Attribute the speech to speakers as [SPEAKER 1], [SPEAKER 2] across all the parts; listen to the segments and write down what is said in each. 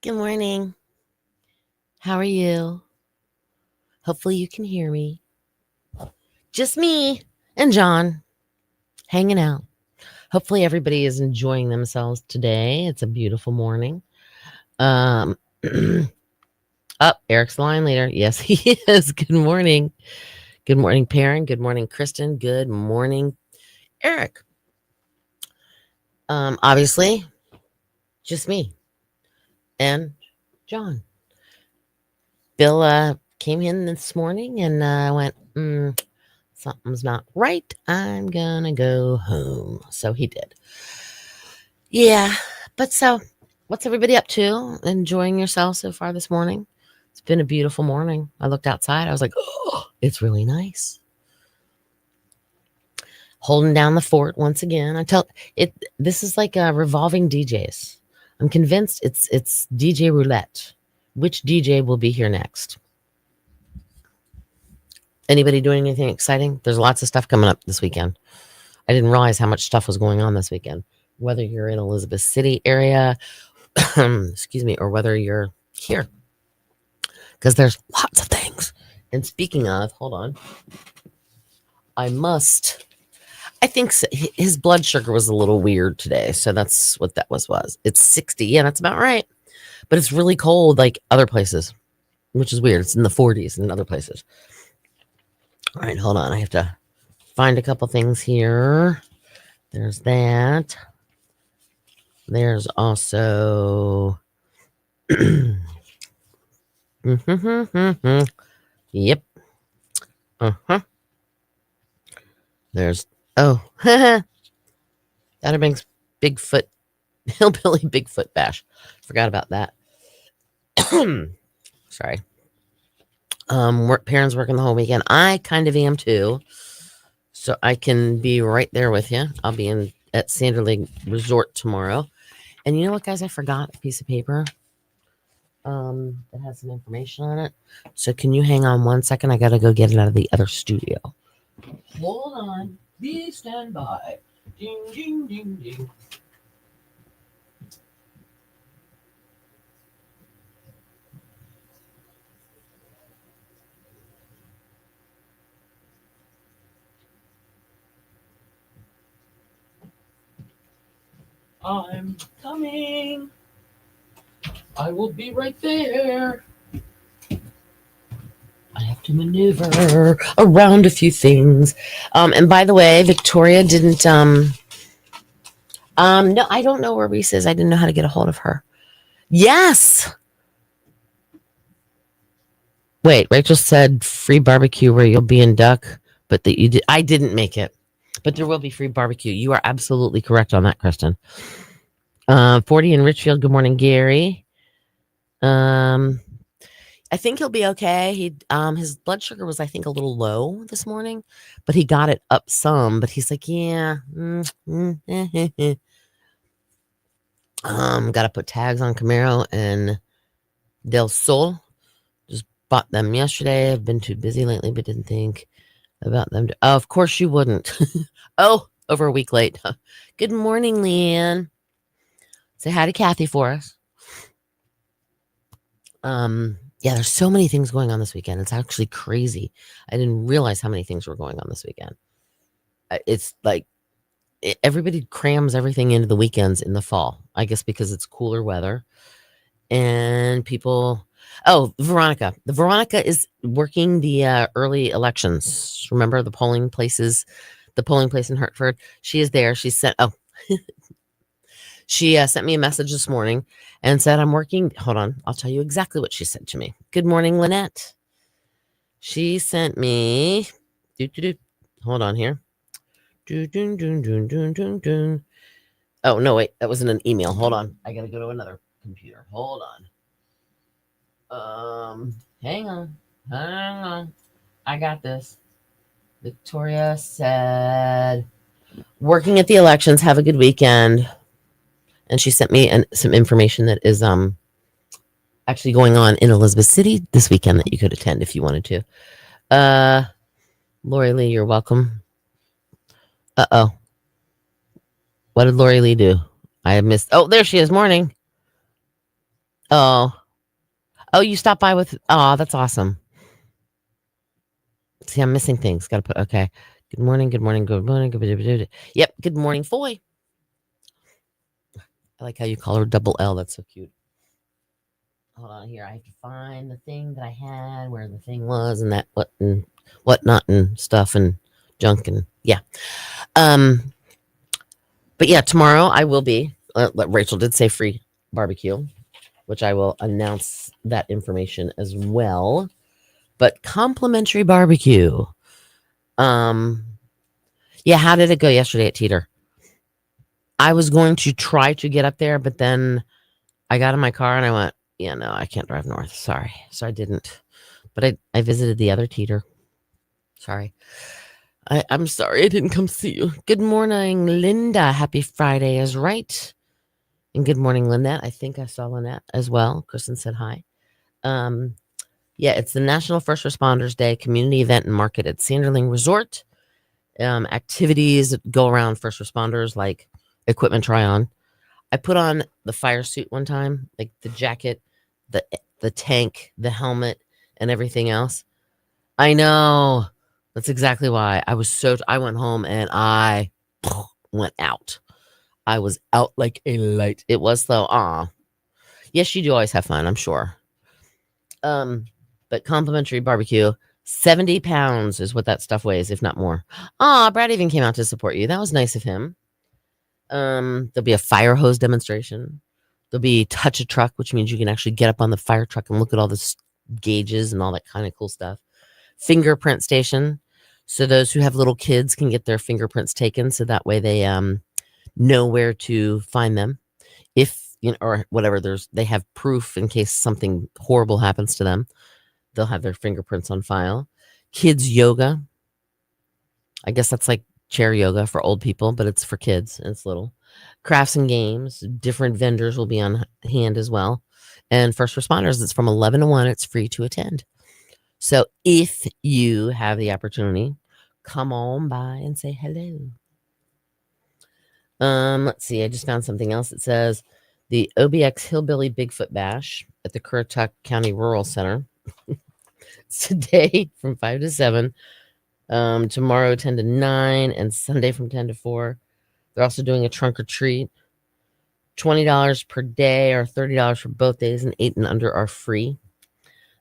[SPEAKER 1] Good morning. How are you? Hopefully, you can hear me. Just me and John hanging out. Hopefully, everybody is enjoying themselves today. It's a beautiful morning. Um, Up, Eric's the line leader. Yes, he is. Good morning. Good morning, Perrin. Good morning, Kristen. Good morning, Eric. Obviously, just me and John. Bill came in this morning and went, something's not right. I'm gonna go home. So he did. Yeah. But so, what's everybody up to? Enjoying yourself so far this morning? It's been a beautiful morning. I looked outside. I was like, oh, it's really nice. Holding down the fort once again. I tell it. This is like revolving DJs. I'm convinced it's DJ roulette. Which DJ will be here next? Anybody doing anything exciting? There's lots of stuff coming up this weekend. I didn't realize how much stuff was going on this weekend. Whether you're in Elizabeth City area, excuse me, or whether you're here, because there's lots of things. And speaking of, hold on, I think so, his blood sugar was a little weird today, so that's what that was. It's 60, yeah, that's about right. But it's really cold, like other places, which is weird. It's in the 40s in other places. All right, hold on. I have to find a couple things here. There's that. There's also. Yep. Uh-huh. There's Outer Banks Bigfoot Hillbilly Bigfoot Bash. Forgot about that. Sorry. Parents working the whole weekend. I kind of am too. So I can be right there with you. I'll be at Sander Lake Resort tomorrow. And you know what, guys? I forgot a piece of paper that has some information on it. So can you hang on one second? I gotta go get it out of the other studio. Hold on. Please stand by. Ding, ding, ding, ding. I'm coming. I will be right there. I have to maneuver around a few things. And by the way, Victoria didn't no, I don't know where Reese is. I didn't know how to get a hold of her. Yes. Wait, Rachel said free barbecue where you'll be in Duck, but that you did I didn't make it. But there will be free barbecue. You are absolutely correct on that, Kristen. 40 in Richfield. Good morning, Gary. I think he'll be okay. His blood sugar was, I think, a little low this morning, but he got it up some. But he's like, yeah, got to put tags on Camaro and Del Sol. Just bought them yesterday. I've been too busy lately, but didn't think about them. Oh, of course you wouldn't. Oh, over a week late. Good morning, Leanne. Say hi to Kathy for us. Yeah, there's so many things going on this weekend. It's actually crazy. I didn't realize how many things were going on this weekend. It's like everybody crams everything into the weekends in the fall. I guess because it's cooler weather and people. Oh, Veronica. The Veronica is working the early elections. Remember the polling places, the polling place in Hartford. She is there. She sent. Oh, she sent me a message this morning and said, I'm working. Hold on. I'll tell you exactly what she said to me. Good morning, Lynette. She sent me. Hold on here. Oh, no, wait. That wasn't an email. Hold on. I got to go to another computer. Hold on. Hang on. Hang on. I got this. Victoria said, working at the elections. Have a good weekend. And she sent me some information that is actually going on in Elizabeth City this weekend that you could attend if you wanted to. Lori Lee, you're welcome. Uh-oh. What did Lori Lee do? I have missed. Oh, there she is. Morning. Oh. Oh, you stopped by with oh, that's awesome. See, I'm missing things. Gotta put okay. Good morning, good morning, good morning. Yep, good morning, Foy. I like how you call her double L. That's so cute. Hold on here. I have to find the thing that I had, where the thing was, and that what and whatnot and stuff and junk and yeah. Um, but yeah, tomorrow I will be. Rachel did say free barbecue, which I will announce that information as well. But complimentary barbecue. Um, yeah, how did it go yesterday at Teeter? I was going to try to get up there, but then I got in my car and I went, yeah, no, I can't drive north. Sorry. So I didn't. But I visited the other Teeter. Sorry. I'm sorry I didn't come see you. Good morning, Linda. Happy Friday is right. And good morning, Lynette. I think I saw Lynette as well. Kristen said hi. Um, yeah, it's the National First Responders Day community event and market at Sanderling Resort. Activities that go around first responders like equipment try on. I put on the fire suit one time, like the jacket, the tank, the helmet, and everything else. I know. That's exactly why. I went home and I went out. I was out like a light. It was though. Yes, you do always have fun, I'm sure. Um, but complimentary barbecue, 70 pounds is what that stuff weighs, if not more. Brad even came out to support you. That was nice of him. There'll be a fire hose demonstration. There'll be touch a truck, which means you can actually get up on the fire truck and look at all the gauges and all that kind of cool stuff. Fingerprint station. So those who have little kids can get their fingerprints taken so that way they know where to find them. If you know, or whatever, they have proof in case something horrible happens to them. They'll have their fingerprints on file. Kids yoga. I guess that's like chair yoga for old people, but it's for kids and it's little. Crafts and games. Different vendors will be on hand as well. And first responders, it's from 11 to 1. It's free to attend. So if you have the opportunity, come on by and say hello. Let's see. I just found something else. It says the OBX Hillbilly Bigfoot Bash at the Currituck County Rural Center. It's today from 5 to 7. Tomorrow 10 to 9, and Sunday from 10 to 4. They're also doing a trunk or treat. $20 per day or $30 for both days, and 8 and under are free.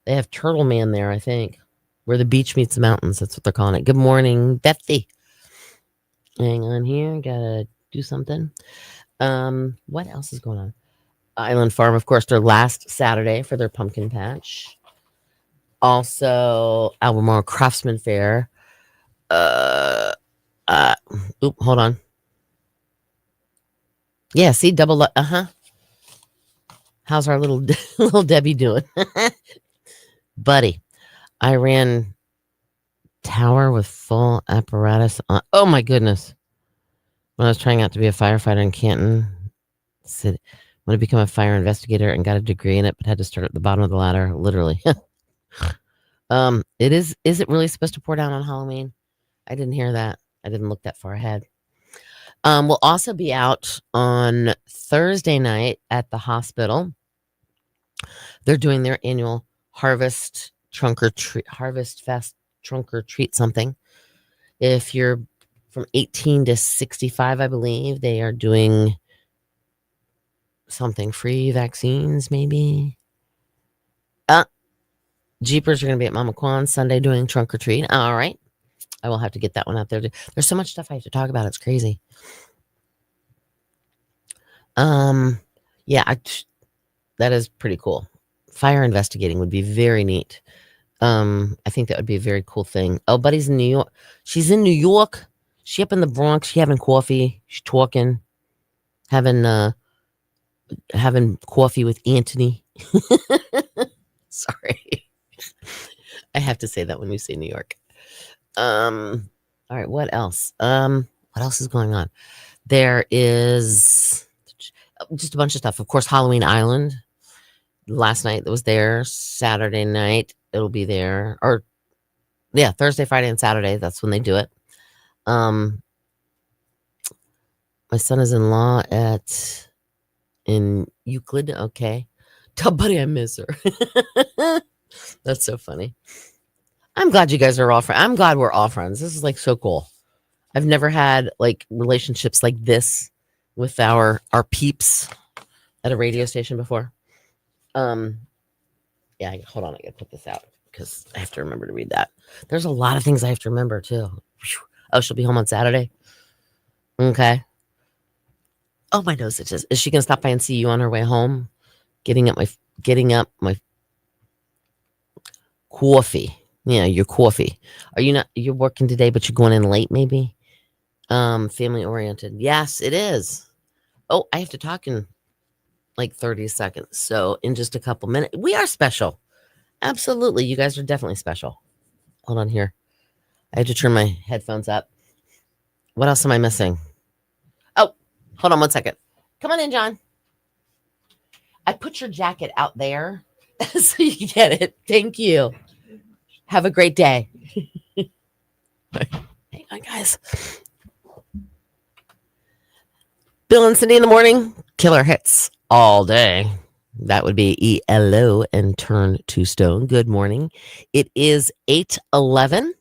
[SPEAKER 1] They have Turtle Man there, I think, where the beach meets the mountains. That's what they're calling it. Good morning, Bethy. Hang on here. Gotta do something. What else is going on? Island Farm, of course, their last Saturday for their pumpkin patch. Also, Albemarle Craftsman Fair. Hold on. Yeah, see, double. How's our little little Debbie doing, buddy? I ran tower with full apparatus on. Oh my goodness! When I was trying out to be a firefighter in Canton, said want to become a fire investigator and got a degree in it, but had to start at the bottom of the ladder, literally. It is. Is it really supposed to pour down on Halloween? I didn't hear that. I didn't look that far ahead. We'll also be out on Thursday night at the hospital. They're doing their annual harvest fest trunk or treat something. If you're from 18 to 65, I believe they are doing something free vaccines, maybe. Jeepers are going to be at Mama Kwan's Sunday doing trunk or treat. All right. I will have to get that one out there. There's so much stuff I have to talk about. It's crazy. Yeah, that is pretty cool. Fire investigating would be very neat. I think that would be a very cool thing. Oh, buddy's in New York. She's in New York. She up in the Bronx. She having coffee. She's talking, having coffee with Anthony. Sorry, I have to say that when you say New York. All right. What else? What else is going on? There is just a bunch of stuff. Of course, Halloween Island. Last night that was there. Saturday night it'll be there. Or yeah, Thursday, Friday, and Saturday. That's when they do it. My son is in law in Euclid. Okay. Tell Buddy I miss her. That's so funny. I'm glad you guys are all friends. I'm glad we're all friends. This is like so cool. I've never had like relationships like this with our peeps at a radio station before. Um, yeah, hold on, I gotta put this out because I have to remember to read that. There's a lot of things I have to remember too. Whew. Oh, she'll be home on Saturday. Okay. Oh, my nose itches. Is she gonna stop by and see you on her way home? Getting up my coffee. Yeah, your coffee. Are you not? You're working today, but you're going in late, maybe. Family oriented. Yes, it is. Oh, I have to talk in like 30 seconds. So in just a couple minutes, we are special. Absolutely, you guys are definitely special. Hold on here. I have to turn my headphones up. What else am I missing? Oh, hold on 1 second. Come on in, John. I put your jacket out there so you can get it. Thank you. Have a great day. Hang on, guys. Bill and Cindy in the morning. Killer hits all day. That would be ELO and Turn to Stone. Good morning. It is 8:11.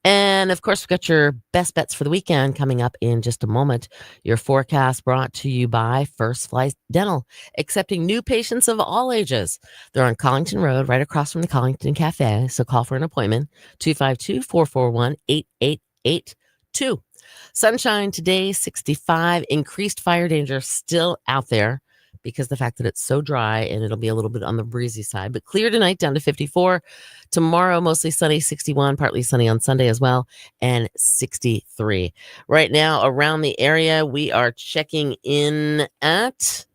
[SPEAKER 1] And of course, we've got your best bets for the weekend coming up in just a moment. Your forecast brought to you by First Flight Dental, accepting new patients of all ages. They're on Collington Road, right across from the Collington Cafe. So call for an appointment, 252-441-8882. Sunshine today, 65. Increased fire danger still out there because the fact that it's so dry and it'll be a little bit on the breezy side, but clear tonight down to 54. Tomorrow, mostly sunny, 61, partly sunny on Sunday as well, and 63. Right now, around the area, we are checking in at,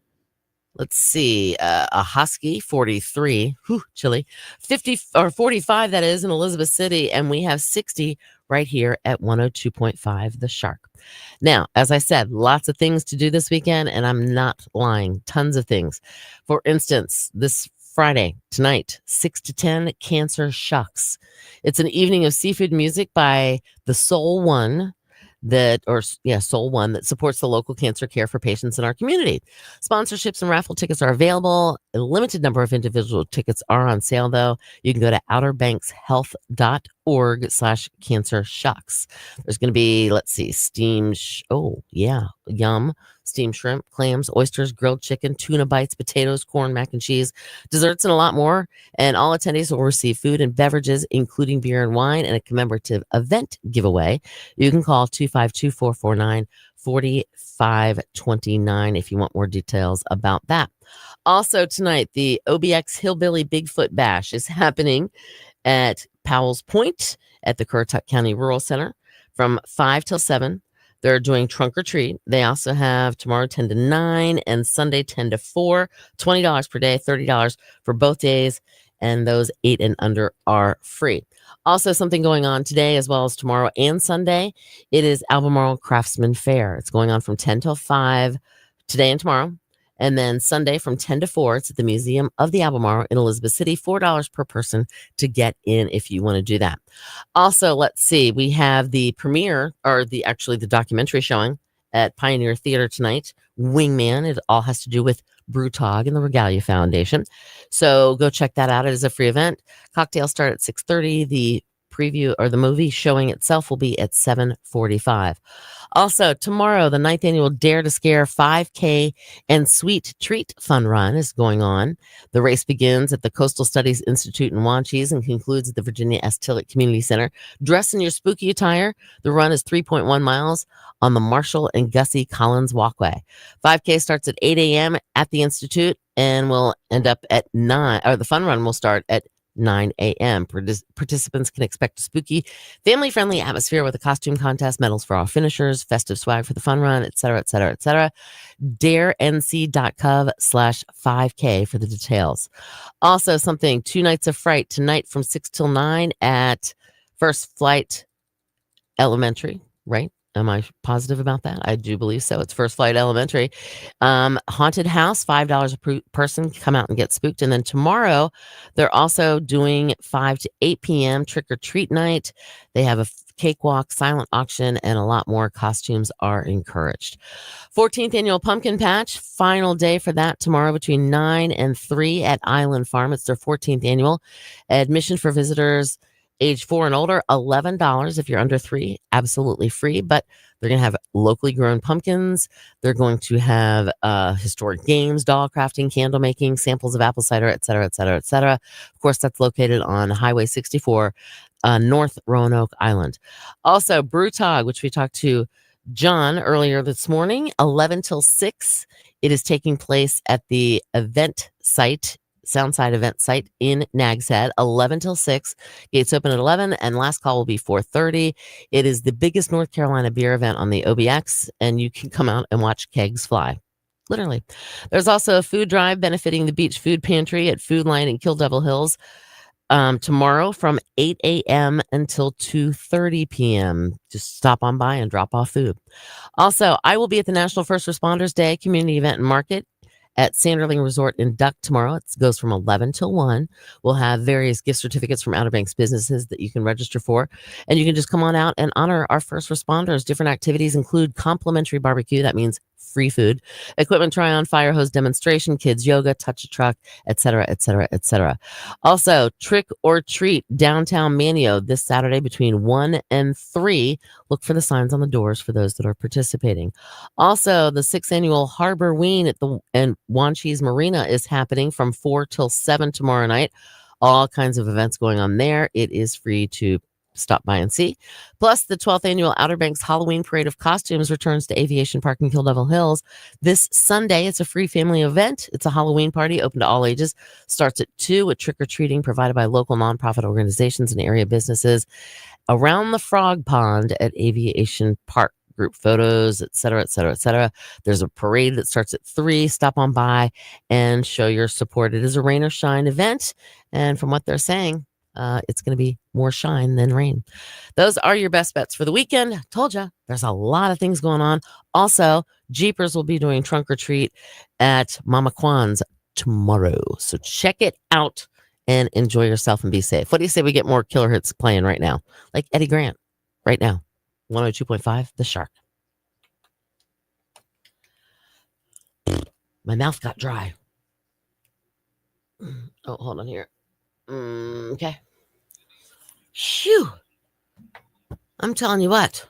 [SPEAKER 1] let's see, a Husky, 43, whew, chilly, 50 or 45, that is, in Elizabeth City, and we have 60 right here at 102.5, The Shark. Now, as I said, lots of things to do this weekend, and I'm not lying. Tons of things. For instance, this Friday, tonight, 6 to 10, Cancer Shucks. It's an evening of seafood music by the Soul One Soul One that supports the local cancer care for patients in our community. Sponsorships and raffle tickets are available. A limited number of individual tickets are on sale, though. You can go to outerbankshealth.org/cancer shucks. There's going to be, let's see, yum, steamed shrimp, clams, oysters, grilled chicken, tuna bites, potatoes, corn, mac and cheese, desserts, and a lot more. And all attendees will receive food and beverages, including beer and wine, and a commemorative event giveaway. You can call 252-449-4529 if you want more details about that. Also tonight, the OBX Hillbilly Bigfoot Bash is happening at Powell's Point at the Currituck County Rural Center from 5 till 7. They're doing trunk or treat. They also have tomorrow 10 to 9 and Sunday 10 to 4, $20 per day, $30 for both days, and those 8 and under are free. Also, something going on today as well as tomorrow and Sunday. It is Albemarle Craftsman Fair. It's going on from 10 till 5 today and tomorrow. And then Sunday from 10 to 4, it's at the Museum of the Albemarle in Elizabeth City, $4 per person to get in if you want to do that. Also, let's see, we have the premiere, or the documentary showing at Pioneer Theater tonight, Wingman. It all has to do with Brewtog and the Regalia Foundation. So go check that out. It is a free event. Cocktails start at 6:30. The preview or the movie showing itself will be at 7:45. Also, tomorrow, the 9th annual Dare to Scare 5K and Sweet Treat Fun Run is going on. The race begins at the Coastal Studies Institute in Wanchese and concludes at the Virginia S. Tillett Community Center. Dress in your spooky attire. The run is 3.1 miles on the Marshall and Gussie Collins Walkway. 5K starts at 8 a.m. at the Institute and will end up at 9, or the fun run will start at 9 a.m. Participants can expect a spooky, family-friendly atmosphere with a costume contest, medals for all finishers, festive swag for the fun run, etc., etc., etc. DareNC.gov/5K for the details. Also, 2 nights of fright tonight from 6 till 9 at First Flight Elementary, right? Am I positive about that? I do believe so. It's First Flight Elementary. Haunted house, $5 a person. Come out and get spooked. And then tomorrow, they're also doing 5 to 8 p.m. trick or treat night. They have a cakewalk, silent auction, and a lot more. Costumes are encouraged. 14th Annual Pumpkin Patch, final day for that tomorrow between 9 and 3 at Island Farm. It's their 14th annual. Admission for visitors age 4 and older, $11. If you're under 3, absolutely free. But they're going to have locally grown pumpkins. They're going to have historic games, doll crafting, candle making, samples of apple cider, et cetera, et cetera, et cetera. Of course, that's located on Highway 64, North Roanoke Island. Also, Brewtog, which we talked to John earlier this morning, 11 till 6. It is taking place at the event site, Soundside event site in Nags Head, 11 till 6. Gates open at 11, and last call will be 4:30. It is the biggest North Carolina beer event on the OBX, and you can come out and watch kegs fly. Literally. There's also a food drive benefiting the Beach Food Pantry at Food Line in Kill Devil Hills tomorrow from 8 a.m. until 2:30 p.m. Just stop on by and drop off food. Also, I will be at the National First Responders Day community event and market at Sanderling Resort in Duck tomorrow. It goes from 11 till 1. We'll have various gift certificates from Outer Banks businesses that you can register for. And you can just come on out and honor our first responders. Different activities include complimentary barbecue. That means free food, equipment try on, fire hose demonstration, kids yoga, touch a truck, etc., etc., etc. Also, trick or treat downtown Manio this Saturday between 1 and 3. Look for the signs on the doors for those that are participating. Also, the 6th annual Harbor Ween at the Wanchese Marina is happening from 4 till 7 tomorrow night. All kinds of events going on there. It is free to stop by and see. Plus, the 12th annual Outer Banks Halloween Parade of Costumes returns to Aviation Park in Kill Devil Hills this Sunday. It's a free family event. It's a Halloween party open to all ages. Starts at 2 with trick-or-treating provided by local nonprofit organizations and area businesses around the Frog Pond at Aviation Park. Group photos, et cetera, et cetera, et cetera. There's a parade that starts at 3. Stop on by and show your support. It is a rain or shine event. And from what they're saying, it's going to be more shine than rain. Those are your best bets for the weekend. Told you, there's a lot of things going on. Also, Jeepers will be doing trunk or treat at Mama Kwan's tomorrow. So check it out and enjoy yourself and be safe. What do you say we get more killer hits playing right now? Like Eddie Grant right now. 102.5, The Shark. My mouth got dry. Oh, hold on here. Okay. Phew. I'm telling you what.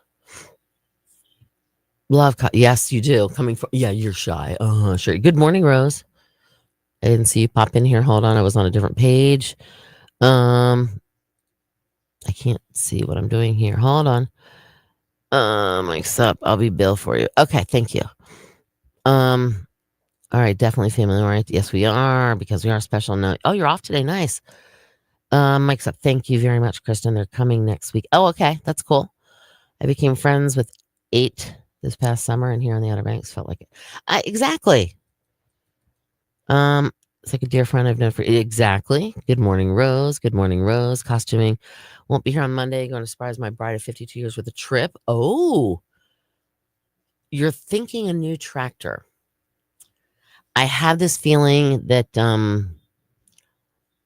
[SPEAKER 1] Yes, you do. Coming from, yeah, you're shy. Sure. Good morning, Rose. I didn't see you pop in here. Hold on. I was on a different page. I can't see what I'm doing here. Hold on. Mike's up. I'll be Bill for you. Okay, thank you. All right, definitely family oriented. Yes, we are, because we are special. No, oh, you're off today. Nice. Mike's up. Thank you very much, Kristen. They're coming next week. Oh, okay, that's cool. I became friends with 8 this past summer, and here on the Outer Banks felt like it. Exactly. It's like a dear friend I've known for exactly. Good morning, Rose. Good morning, Rose. Costuming. Won't be here on Monday. Going to surprise my bride of 52 years with a trip. Oh, you're thinking a new tractor. I have this feeling that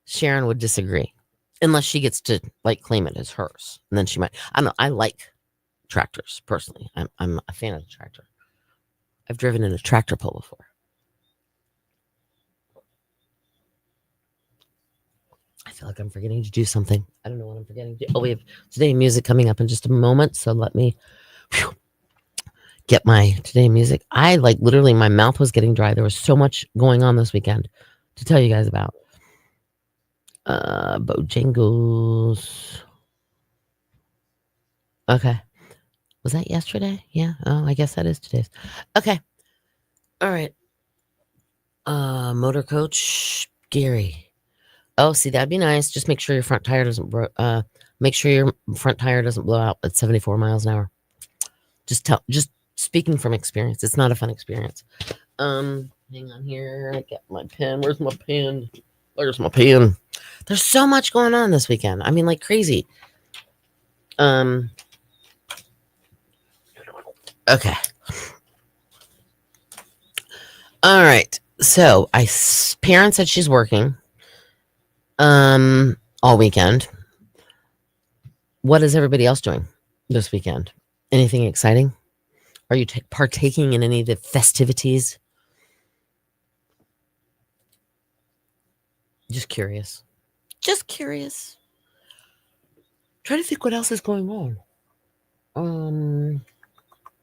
[SPEAKER 1] Sharon would disagree, unless she gets to like claim it as hers, and then she might. I don't know. I like tractors personally. I'm a fan of the tractor. I've driven in a tractor pull before. I feel like I'm forgetting to do something. I don't know what I'm forgetting to do. Oh, we have today music coming up in just a moment. So let me get my today music. I like literally my mouth was getting dry. There was so much going on this weekend to tell you guys about. Bojangles. Okay. Was that yesterday? Yeah. Oh, I guess that is today's. Okay. All right. Motor Coach Gary. Oh, see, that'd be nice. Just make sure your front tire doesn't blow out at 74 miles an hour. Just speaking from experience. It's not a fun experience. Hang on here. I got my pen. Where's my pen? There's my pen. There's so much going on this weekend. I mean, like crazy. Okay. All right. So parent said she's working all weekend. What is everybody else doing? this weekend? Anything exciting? Are you partaking in any of the festivities? Just curious. Just curious. Trying to think what else is going on.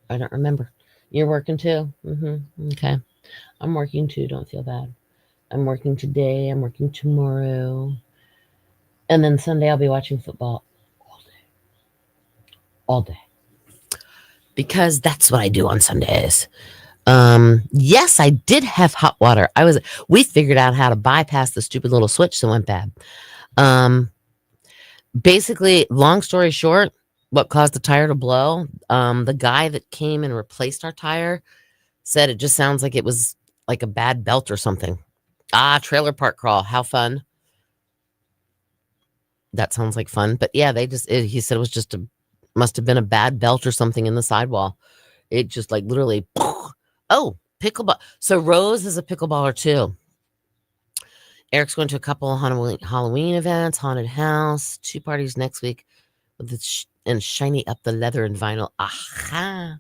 [SPEAKER 1] I don't remember. You're working too? Okay. I'm working too. Don't feel bad. I'm working today. I'm working tomorrow. And then Sunday I'll be watching football all day. All day. Because that's what I do on Sundays. Yes, I did have hot water. We figured out how to bypass the stupid little switch that went bad. Basically, long story short, what caused the tire to blow? The guy that came and replaced our tire said it just sounds like it was like a bad belt or something. Trailer park crawl. How fun. That sounds like fun. But yeah, he said it was must have been a bad belt or something in the sidewall. It just like literally, oh, pickleball. So Rose is a pickleballer too. Eric's going to a couple of Halloween events, haunted house, 2 parties next week with and shiny up the leather and vinyl. Aha.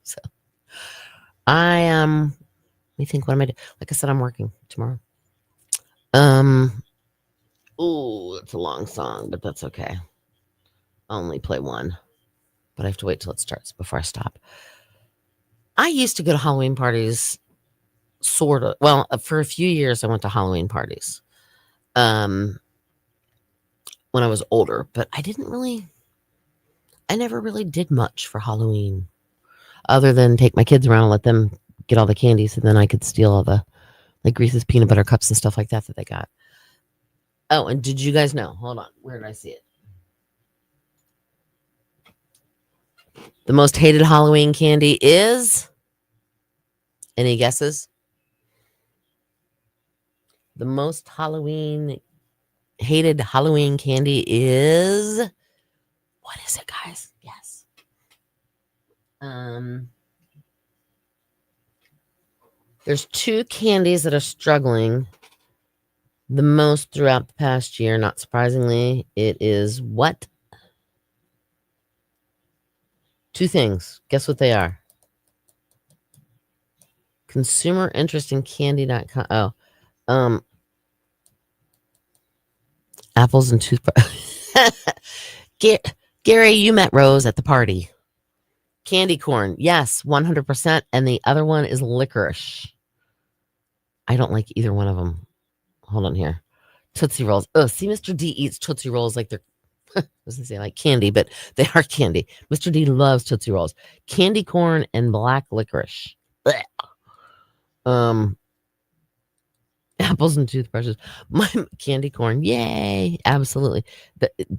[SPEAKER 1] So let me think, what am I doing? Like I said, I'm working tomorrow. Oh, it's a long song, but that's okay. I'll only play one, but I have to wait till it starts before I stop. I used to go to Halloween parties, sort of. Well, for a few years, I went to Halloween parties when I was older, but I never really did much for Halloween other than take my kids around and let them get all the candies, and then I could steal all the like Reese's peanut butter cups and stuff like that they got. Oh, and did you guys know? Hold on. Where did I see it? The most hated Halloween candy is? Any guesses? The most hated Halloween candy is? What is it, guys? Yes. There's 2 candies that are struggling the most throughout the past year. Not surprisingly, it is what? 2 things. Guess what they are? Consumer interest in candy.com. Oh, apples and toothbrush. Gary, you met Rose at the party. Candy corn. Yes, 100%. And the other one is licorice. I don't like either one of them. Hold on here. Tootsie Rolls. Oh, see, Mr. D eats Tootsie Rolls like they're, I was going to say like candy, but they are candy. Mr. D loves Tootsie Rolls. Candy corn and black licorice. Blech. Apples and toothbrushes. My candy corn. Yay. Absolutely.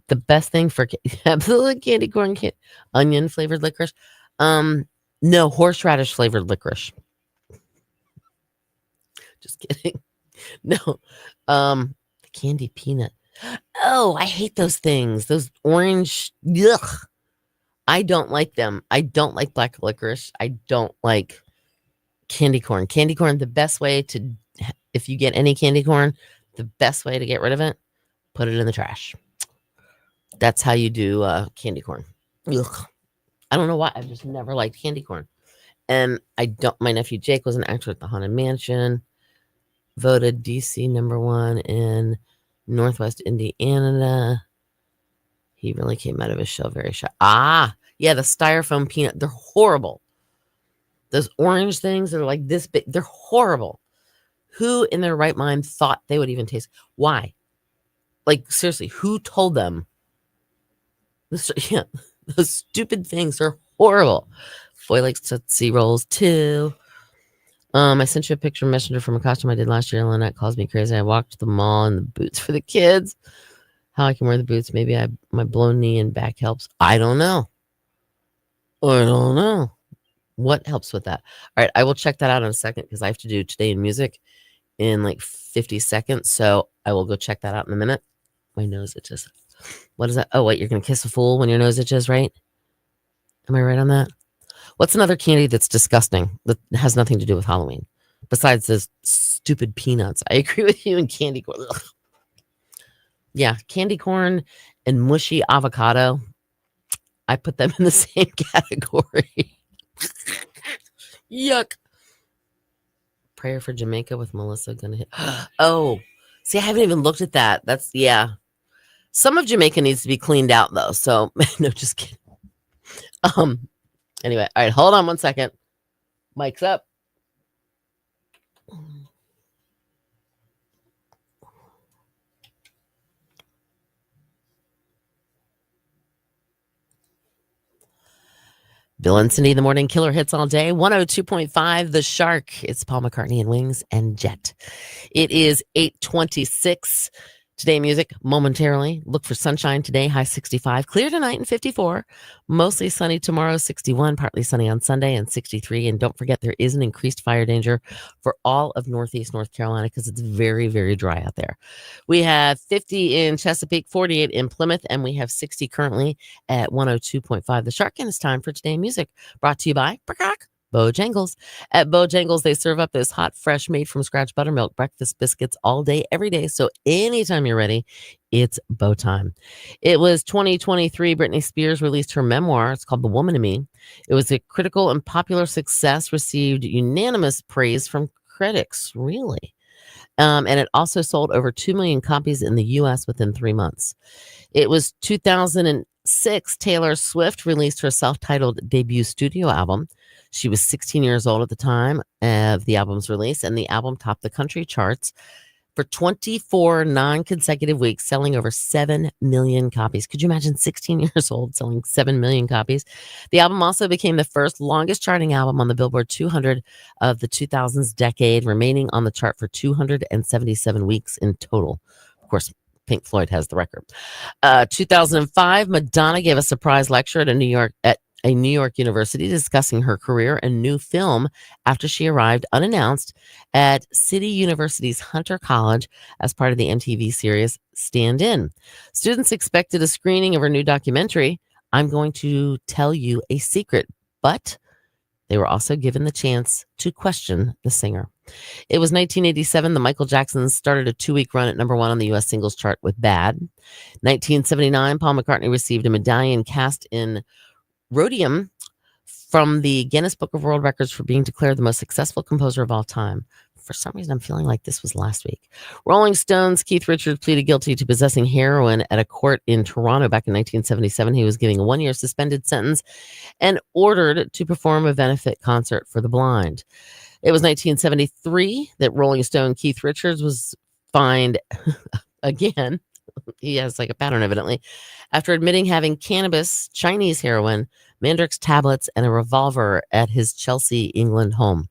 [SPEAKER 1] The best thing for absolutely candy corn, onion flavored licorice. No, horseradish flavored licorice. Just kidding. No. The candy peanut. Oh, I hate those things. Those orange. Ugh. I don't like them. I don't like black licorice. I don't like candy corn. Candy corn, the best way to, if you get any candy corn, the best way to get rid of it, put it in the trash. That's how you do candy corn. Ugh. I don't know why. I've just never liked candy corn. And my nephew Jake was an actor at the Haunted Mansion, voted DC #1 in Northwest Indiana. He really came out of his shell very shy. Yeah, the styrofoam peanut. They're horrible. Those orange things that are like this big, they're horrible. Who in their right mind thought they would even taste? Why? Like, seriously, who told them? Yeah, those stupid things are horrible. Foy likes Tootsie Rolls too. I sent you a picture messenger from a costume I did last year. Lynette calls me crazy. I walked to the mall in the boots for the kids. How I can wear the boots? Maybe my blown knee and back helps. I don't know. What helps with that? All right, I will check that out in a second because I have to do Today in Music in like 50 seconds. So I will go check that out in a minute. My nose itches. What is that? Oh, wait, you're going to kiss a fool when your nose itches, right? Am I right on that? What's another candy that's disgusting that has nothing to do with Halloween besides those stupid peanuts? I agree with you in candy corn. Ugh. Yeah, candy corn and mushy avocado. I put them in the same category. Yuck. Prayer for Jamaica with Melissa gonna hit. Oh, see, I haven't even looked at that. That's yeah. Some of Jamaica needs to be cleaned out though. So no, just kidding. Um. Anyway, all right. Hold on one second. Mike's up. Bill and Cindy, the morning killer hits all day. 102.5, The Shark. It's Paul McCartney and Wings and Jet. It is 8:26. Today, music momentarily. Look for sunshine today, high 65. Clear tonight and 54. Mostly sunny tomorrow, 61. Partly sunny on Sunday and 63. And don't forget, there is an increased fire danger for all of Northeast North Carolina because it's very, very dry out there. We have 50 in Chesapeake, 48 in Plymouth, and we have 60 currently at 102.5 The Shark. And it's time for Today Music, brought to you by Bojangles. At Bojangles, they serve up this hot, fresh, made from scratch buttermilk breakfast biscuits all day, every day. So anytime you're ready, it's Bo time. It was 2023. Britney Spears released her memoir. It's called The Woman in Me. It was a critical and popular success, received unanimous praise from critics. Really? And it also sold over 2 million copies in the US within 3 months. It was 2006. Taylor Swift released her self-titled debut studio album. She was 16 years old at the time of the album's release, and the album topped the country charts for 24 non-consecutive weeks, selling over 7 million copies. Could you imagine 16 years old selling 7 million copies? The album also became the first longest charting album on the Billboard 200 of the 2000s decade, remaining on the chart for 277 weeks in total. Of course, Pink Floyd has the record. 2005, Madonna gave a surprise lecture at a New York university discussing her career and new film after she arrived unannounced at City University's Hunter College as part of the MTV series Stand In. Students expected a screening of her new documentary, I'm Going to Tell You a Secret, but they were also given the chance to question the singer. It was 1987. The Michael Jacksons started a 2-week run at number 1 on the U.S. singles chart with Bad. 1979, Paul McCartney received a medallion cast in rhodium from the Guinness Book of World Records for being declared the most successful composer of all time. For some reason, I'm feeling like this was last week. Rolling Stones, Keith Richards pleaded guilty to possessing heroin at a court in Toronto back in 1977. He was given a 1-year suspended sentence and ordered to perform a benefit concert for the blind. It was 1973 that Rolling Stone Keith Richards was fined again. He has like a pattern, evidently, after admitting having cannabis, Chinese heroin, Mandrix tablets, and a revolver at his Chelsea, England home.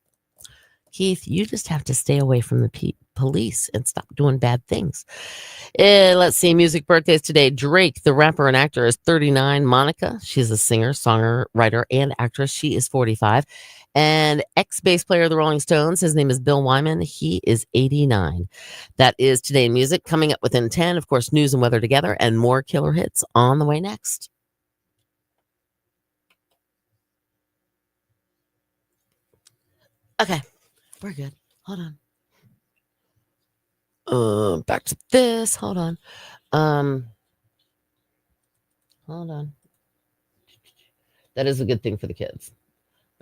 [SPEAKER 1] Keith, you just have to stay away from the police and stop doing bad things. Let's see, music birthdays today. Drake, the rapper and actor, is 39. Monica, she's a singer, songwriter, and actress. She is 45. And ex-bass player of the Rolling Stones, his name is Bill Wyman. He is 89. That is Today in Music. Coming up within 10, of course, news and weather together, and more killer hits on the way next. Okay, we're good. Hold on. Back to this. Hold on. Hold on. That is a good thing for the kids.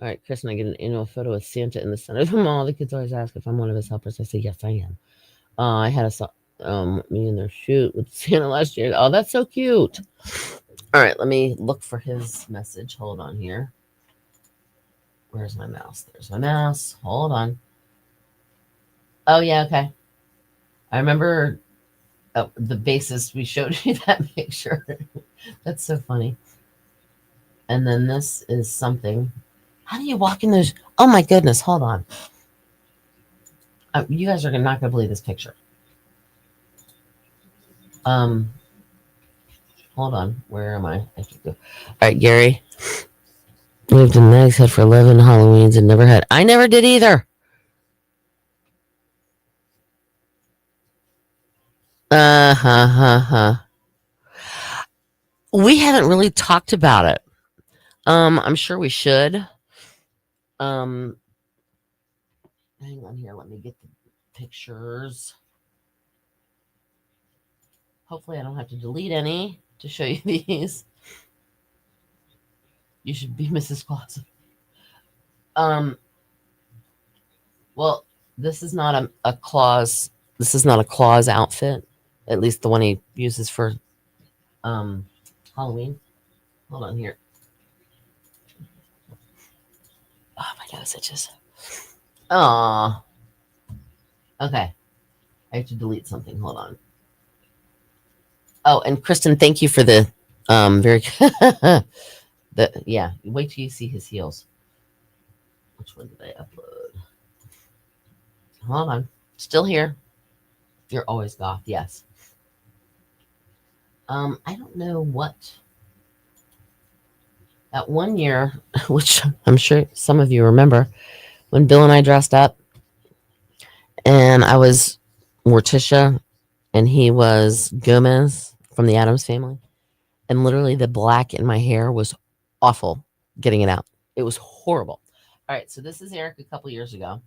[SPEAKER 1] All right, Chris and I get an annual photo with Santa in the center of the mall. The kids always ask if I'm one of his helpers. I say, yes, I am. I had me in their shoot with Santa last year. Oh, that's so cute. All right, let me look for his message. Hold on here. Where's my mouse? There's my mouse. Hold on. Oh, yeah, okay. I remember the basis. We showed you that picture. That's so funny. And then this is something. How do you walk in those? Oh, my goodness. Hold on. You guys are not going to believe this picture. Hold on. Where am I? I should go. All right, Gary. Lived in Nag's Head for 11 Halloweens and never had. I never did either. We haven't really talked about it. I'm sure we should. Hang on here. Let me get the pictures. Hopefully, I don't have to delete any. to show you these. You should be Mrs. Claus. Well, this is not a Claus. This is not a Claus outfit. At least the one he uses for Halloween. Hold on here. Oh my god, it's itches. Aw. Okay. I have to delete something. Hold on. Oh, and Kristen, thank you for the very yeah. Wait till you see his heels. Which one did I upload? Hold on. Still here. You're always goth, yes. I don't know what that one year, which I'm sure some of you remember, when Bill and I dressed up and I was Morticia and he was Gomez from the Addams Family. And literally the black in my hair was awful getting it out. It was horrible. All right, so this is Eric a couple years ago.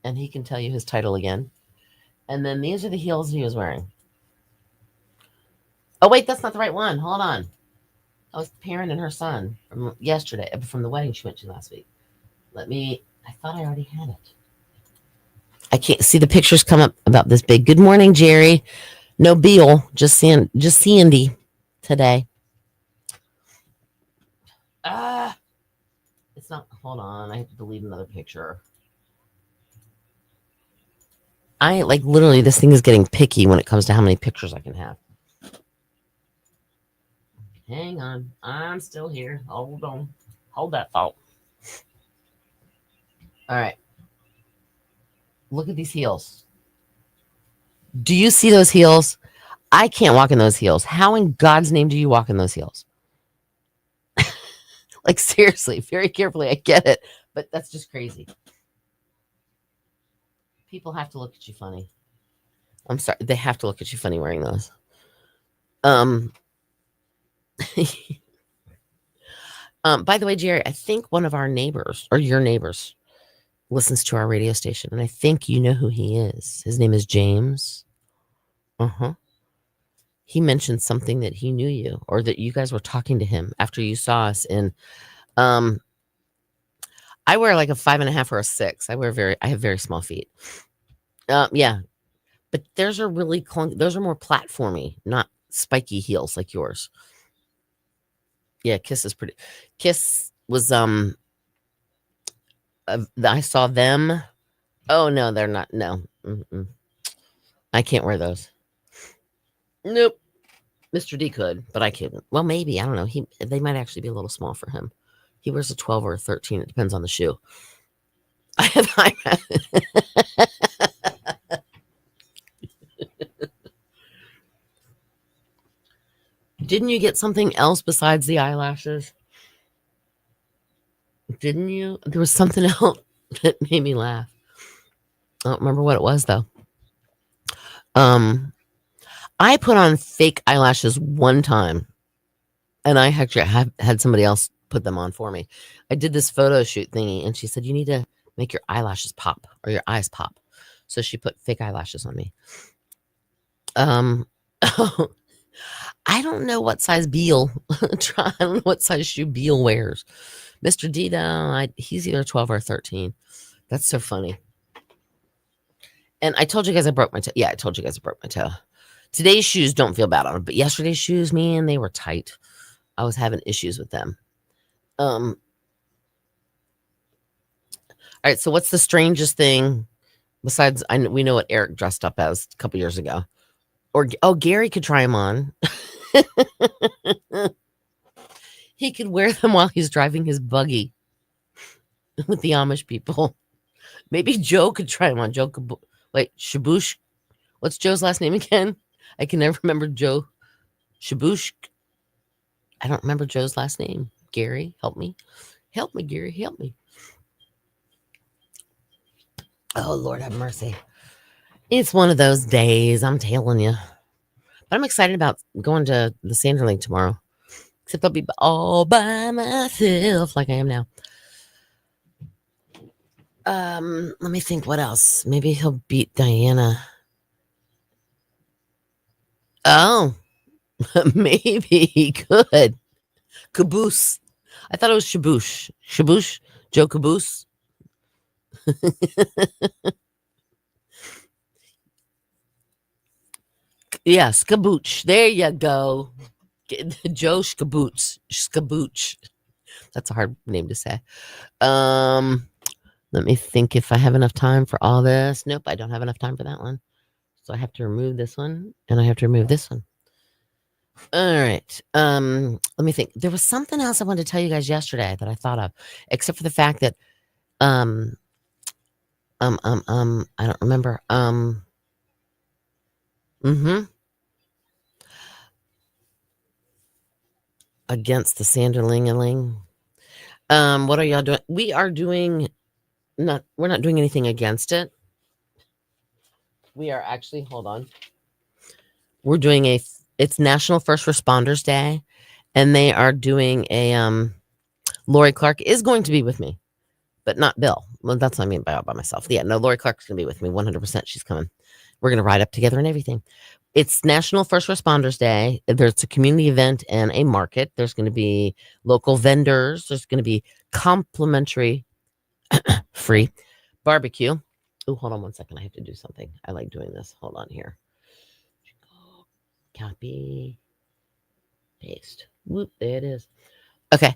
[SPEAKER 1] And he can tell you his title again. And then these are the heels he was wearing. Oh, wait, that's not the right one. Hold on. That was Perrin and her son from yesterday, from the wedding she went to last week. I thought I already had it. I can't see the pictures come up about this big. Good morning, Jerry. No Beal, just Sandy today. It's not, hold on. I have to delete another picture. I literally, this thing is getting picky when it comes to how many pictures I can have. Hang on. I'm still here. Hold on. Hold that thought. All right. Look at these heels. Do you see those heels? I can't walk in those heels. How in God's name do you walk in those heels? Seriously, very carefully. I get it, but that's just crazy. People have to look at you funny. I'm sorry. They have to look at you funny wearing those. By the way, Jerry, I think one of our neighbors or your neighbors listens to our radio station, and I think you know who he is. His name is James. He mentioned something that he knew you, or that you guys were talking to him after you saw us in. I wear like a 5.5 or a 6. I have very small feet. Yeah, but theirs are really clunky. Those are more platformy, not spiky heels like yours. Yeah, Kiss is pretty. Kiss was I saw them. Oh no, they're not. No, I can't wear those. Nope. Mr. D could, but I couldn't. Well, maybe, I don't know. They might actually be a little small for him. He wears a 12 or a 13. It depends on the shoe. Didn't you get something else besides the eyelashes? Didn't you? There was something else that made me laugh. I don't remember what it was though. I put on fake eyelashes one time, and I actually had somebody else put them on for me. I did this photo shoot thingy, and she said, you need to make your eyelashes pop or your eyes pop. So she put fake eyelashes on me. I don't know what size Beal. I don't know what size shoe Beal wears. Mr. Dito, he's either 12 or 13. That's so funny. And I told you guys I broke my toe. Yeah, I told you guys I broke my toe. Today's shoes don't feel bad on them, but yesterday's shoes, man, they were tight. I was having issues with them. All right, so what's the strangest thing besides we know what Eric dressed up as a couple years ago? Or Gary could try them on. He could wear them while he's driving his buggy with the Amish people. Maybe Joe could try them on. Joe could Shabush. What's Joe's last name again? I can never remember Joe. Shabush. I don't remember Joe's last name. Gary, help me. Help me, Gary. Help me. Oh, Lord have mercy. It's one of those days, I'm telling you. But I'm excited about going to the Sanderling tomorrow. Except I'll be all by myself like I am now. Let me think what else. Maybe he'll beat Diana. Oh, maybe he could. Caboose. I thought it was Shaboosh. Shaboosh? Joe Caboose? Yeah, Skabooch. There you go. Joe Skabooch. Skabooch. That's a hard name to say. Let me think if I have enough time for all this. Nope, I don't have enough time for that one. So I have to remove this one and I have to remove this one. All right. Let me think. There was something else I wanted to tell you guys yesterday that I thought of, except for the fact that um I don't remember. Mm-hmm. Against the Sanderlingaling. What are y'all doing? We are doing we're not doing anything against it. We are actually, hold on. We're doing it's National First Responders Day, and they are doing a Lori Clark is going to be with me, but not Bill. Well, that's what I mean by myself. Yeah, no, Lori Clark's gonna be with me 100%. She's coming. We're gonna ride up together and everything. It's National First Responders Day. There's a community event and a market. There's going to be local vendors. There's going to be complimentary, free barbecue. Oh, hold on one second. I have to do something. I like doing this. Hold on here. Copy, paste. Whoop, there it is. Okay.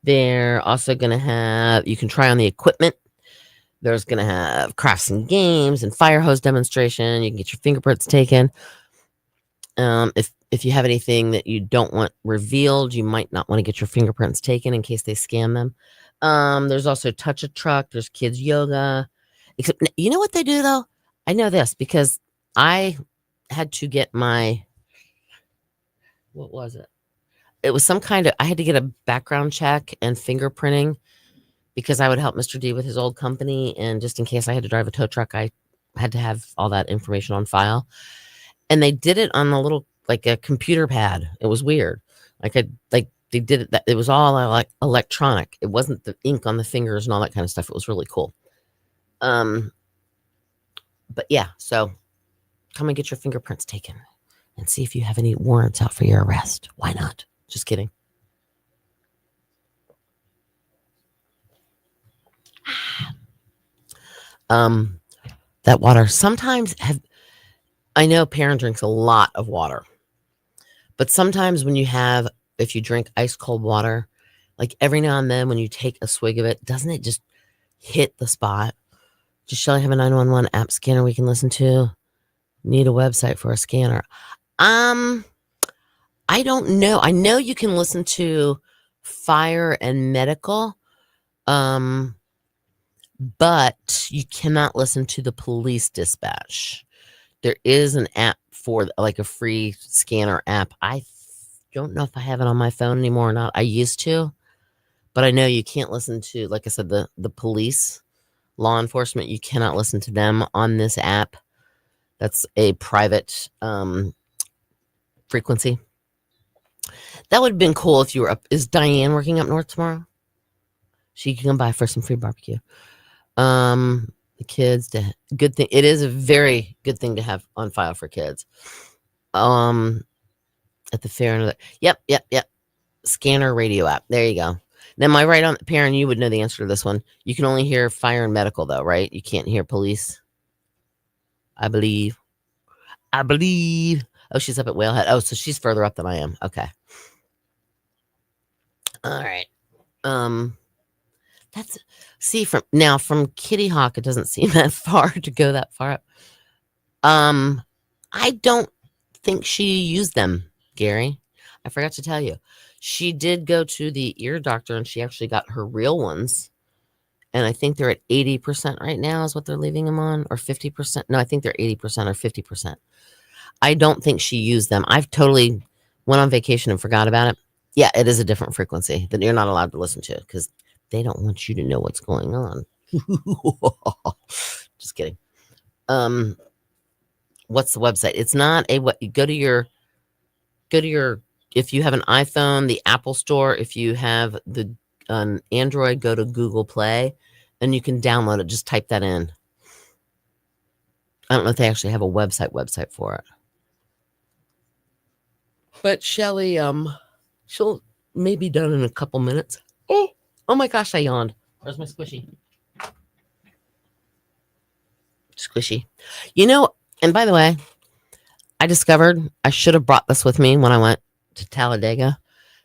[SPEAKER 1] They're also going to have, you can try on the equipment. There's going to have crafts and games and fire hose demonstration. You can get your fingerprints taken. If you have anything that you don't want revealed, you might not want to get your fingerprints taken in case they scam them. There's also touch a truck. There's kids yoga. Except, you know what they do though? I know this because I had to get my, what was it? It was some kind of, I had to get a background check and fingerprinting because I would help Mr. D with his old company. And just in case I had to drive a tow truck, I had to have all that information on file. And they did it on a little, like a computer pad. It was weird. They did it, it was all like electronic. It wasn't the ink on the fingers and all that kind of stuff. It was really cool. But yeah, so come and get your fingerprints taken and see if you have any warrants out for your arrest. Why not? Just kidding. That water sometimes I know Perrin drinks a lot of water, but sometimes if you drink ice cold water, like every now and then when you take a swig of it, doesn't it just hit the spot? Does Shelly have a 911 app scanner we can listen to? Need a website for a scanner? I don't know. I know you can listen to fire and medical, but you cannot listen to the police dispatch. There is an app for like a free scanner app. I don't know if I have it on my phone anymore or not. I used to, but I know you can't listen to, like I said, the police, law enforcement. You cannot listen to them on this app. That's a private frequency. That would have been cool if you were up. Is Diane working up north tomorrow? She can come by for some free barbecue. The kids, good thing. It is a very good thing to have on file for kids. At the fair. Yep. Scanner radio app. There you go. Now, am I right on, Perrin? You would know the answer to this one. You can only hear fire and medical, though, right? You can't hear police. I believe. Oh, she's up at Whalehead. Oh, so she's further up than I am. Okay. All right. That's from Kitty Hawk, it doesn't seem that far to go that far up. I don't think she used them, Gary. I forgot to tell you. She did go to the ear doctor and she actually got her real ones. And I think they're at 80% right now is what they're leaving them on, or 50%. No, I think they're 80% or 50%. I don't think she used them. I've totally went on vacation and forgot about it. Yeah, it is a different frequency that you're not allowed to listen to because they don't want you to know what's going on. Just kidding. What's the website? It's not a what. You go to your. If you have an iPhone, the Apple Store. If you have the Android, go to Google Play. and you can download it. Just type that in. I don't know if they actually have a website for it. But Shelly, she'll maybe done in a couple minutes. Oh my gosh, I yawned. Where's my squishy? Squishy. You know, and by the way, I discovered I should have brought this with me when I went to Talladega,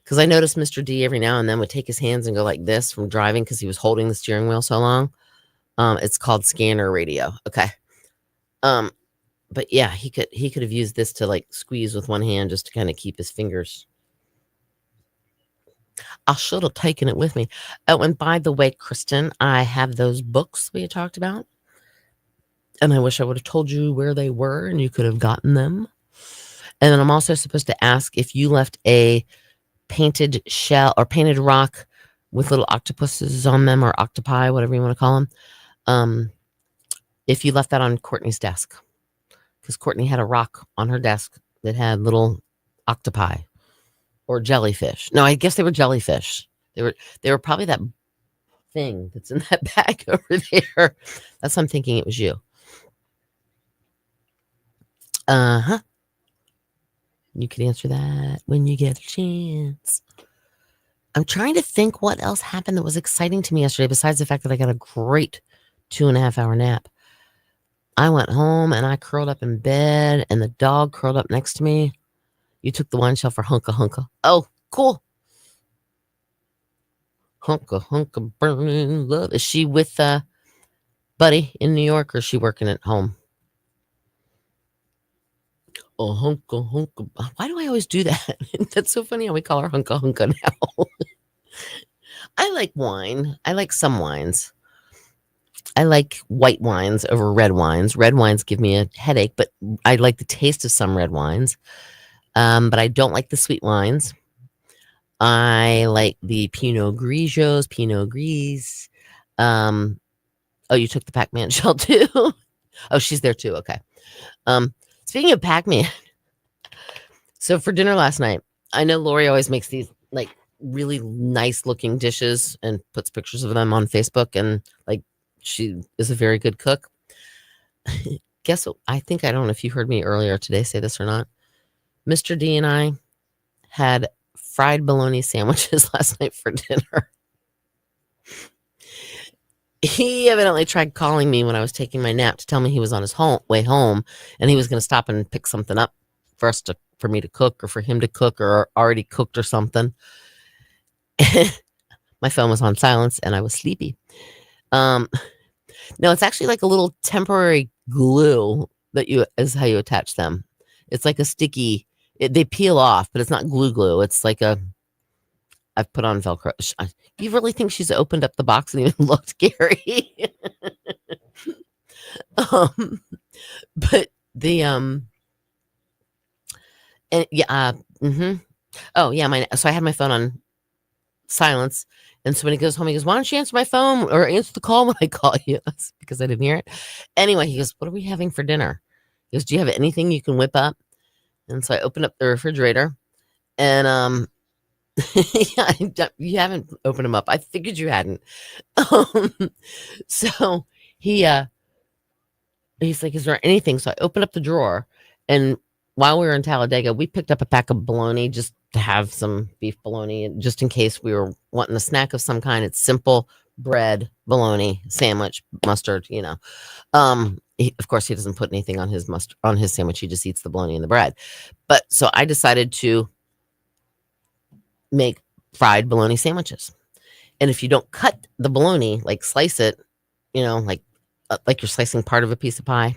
[SPEAKER 1] because I noticed Mr. D every now and then would take his hands and go like this from driving because he was holding the steering wheel so long. It's called scanner radio. Okay. But yeah, he could have used this to like squeeze with one hand just to kind of keep his fingers. I should have taken it with me. Oh, and by the way, Kristen, I have those books we had talked about. And I wish I would have told you where they were and you could have gotten them. And then I'm also supposed to ask if you left a painted shell or painted rock with little octopuses on them or octopi, whatever you want to call them. If you left that on Courtney's desk, because Courtney had a rock on her desk that had little octopi or jellyfish. No, I guess they were jellyfish. They were probably that thing that's in that bag over there. That's what I'm thinking it was you. Uh-huh. You could answer that when you get a chance. I'm trying to think what else happened that was exciting to me yesterday, besides the fact that I got a great 2.5 hour nap. I went home and I curled up in bed and the dog curled up next to me. You took the wine shelf for Hunka Hunka. Oh, cool. Hunka Hunka burning love. Is she with Buddy in New York or is she working at home? Oh, Hunka Hunka. Why do I always do that? That's so funny how we call her Hunka Hunka now. I like wine. I like some wines. I like white wines over red wines. Red wines give me a headache, but I like the taste of some red wines. But I don't like the sweet wines. I like the Pinot Grigios, Pinot Gris. Oh, you took the Pac-Man shell too? Oh, she's there too. Okay. Speaking of Pac-Man, so for dinner last night, I know Lori always makes these like really nice looking dishes and puts pictures of them on Facebook, and like she is a very good cook. Guess what? I don't know if you heard me earlier today say this or not. Mr. D and I had fried bologna sandwiches last night for dinner. He evidently tried calling me when I was taking my nap to tell me he was on his way home and he was going to stop and pick something up for me to cook or for him to cook or already cooked or something. My phone was on silence and I was sleepy. No, it's actually like a little temporary glue that is how you attach them. It's like a sticky. They peel off, but it's not glue. It's like I've put on Velcro. You really think she's opened up the box and even looked, Gary? But the and yeah, oh yeah, so I had my phone on silence, and so when he goes home, he goes, "Why don't you answer my phone or answer the call when I call you?" That's because I didn't hear it. Anyway, he goes, "What are we having for dinner?" He goes, "Do you have anything you can whip up?" And so I opened up the refrigerator, and yeah, you haven't opened them up. I figured you hadn't. So he's like, "Is there anything?" So I opened up the drawer, and while we were in Talladega, we picked up a pack of bologna just to have some beef bologna, just in case we were wanting a snack of some kind. It's simple bread, bologna, sandwich, mustard. Of course, he doesn't put anything on his sandwich. He just eats the bologna and the bread. But so I decided to make fried bologna sandwiches. And if you don't cut the bologna, like slice it, like you're slicing part of a piece of pie,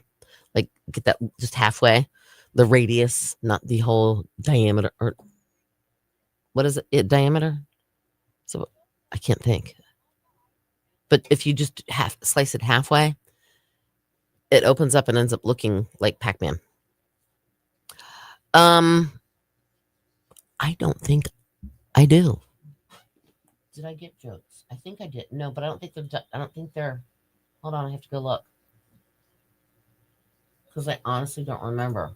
[SPEAKER 1] like get that just halfway, the radius, not the whole diameter, or what is it diameter? So I can't think. But if you just slice it halfway, it opens up and ends up looking like Pac-Man. I don't think I do. Did I get jokes? I think I did. No, but I don't think they're. Hold on, I have to go look because I honestly don't remember.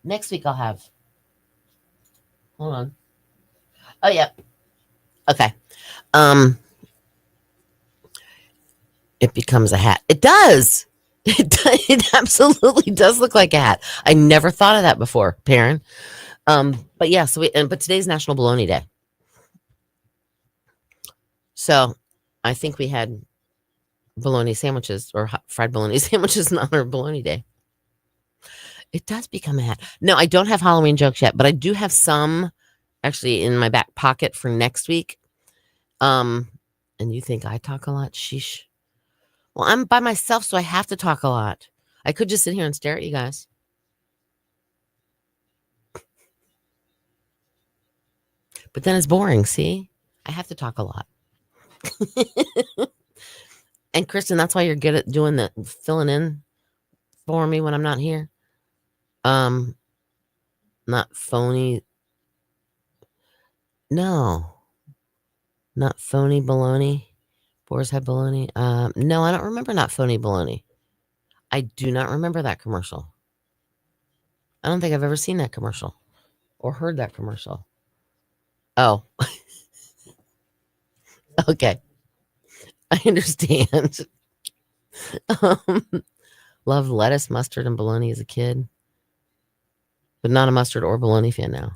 [SPEAKER 1] Next week I'll have. Hold on. Oh yeah. Okay. It becomes a hat. It does. It absolutely does look like a hat. I never thought of that before, Perrin. But yeah, but today's National Bologna Day. So I think we had bologna sandwiches or fried bologna sandwiches on our bologna day. It does become a hat. No, I don't have Halloween jokes yet, but I do have some actually in my back pocket for next week. And you think I talk a lot? Sheesh. Well, I'm by myself, so I have to talk a lot. I could just sit here and stare at you guys. But then it's boring, see? I have to talk a lot. And Kristen, that's why you're good at doing the filling in for me when I'm not here. Not phony. No. Not phony baloney. Boar's Head baloney. No, I don't remember Not Phony baloney. I do not remember that commercial. I don't think I've ever seen that commercial or heard that commercial. Oh. Okay. I understand. Loved lettuce, mustard, and bologna as a kid, but not a mustard or bologna fan now.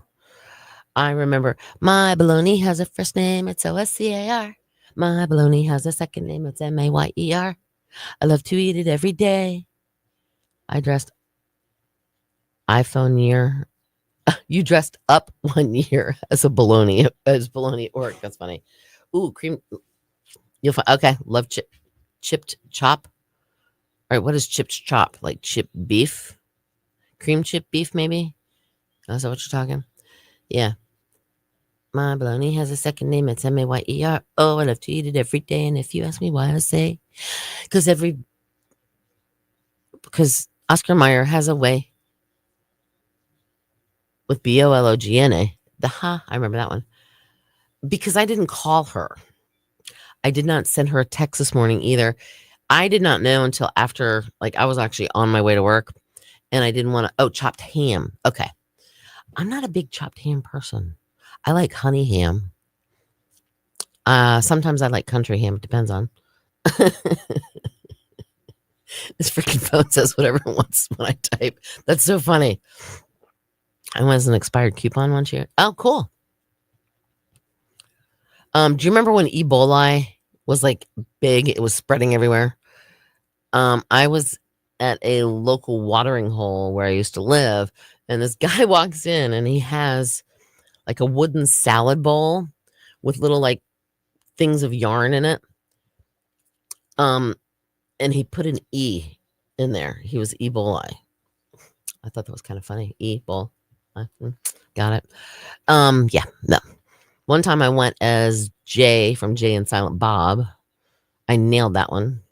[SPEAKER 1] I remember my bologna has a first name, it's OSCAR. My bologna has a second name, it's MAYER. I love to eat it every day. I dressed iPhone year. You dressed up 1 year as bologna orc. That's funny. Ooh, cream. You'll find okay. Love chipped chop. All right, what is chipped chop? Like chip beef, cream chip beef, maybe. Is that what you're talking? Yeah. My bologna has a second name. It's MAYER. Oh, I love to eat it every day. And if you ask me why, I say because Oscar Mayer has a way with BOLOGNA. I remember that one. Because I didn't call her. I did not send her a text this morning either. I did not know until after, like, I was actually on my way to work and I didn't want to. Oh, chopped ham. Okay. I'm not a big chopped ham person. I like honey ham. Sometimes I like country ham. It depends on. This freaking phone says whatever it wants when I type. That's so funny. I was an expired coupon one year. Oh, cool. Do you remember when Ebola was like big? It was spreading everywhere. I was at a local watering hole where I used to live, and this guy walks in and he has like a wooden salad bowl with little like things of yarn in it. And he put an E in there. He was Ebola. I thought that was kind of funny. Ebola. Got it. Yeah, no. One time I went as Jay from Jay and Silent Bob. I nailed that one.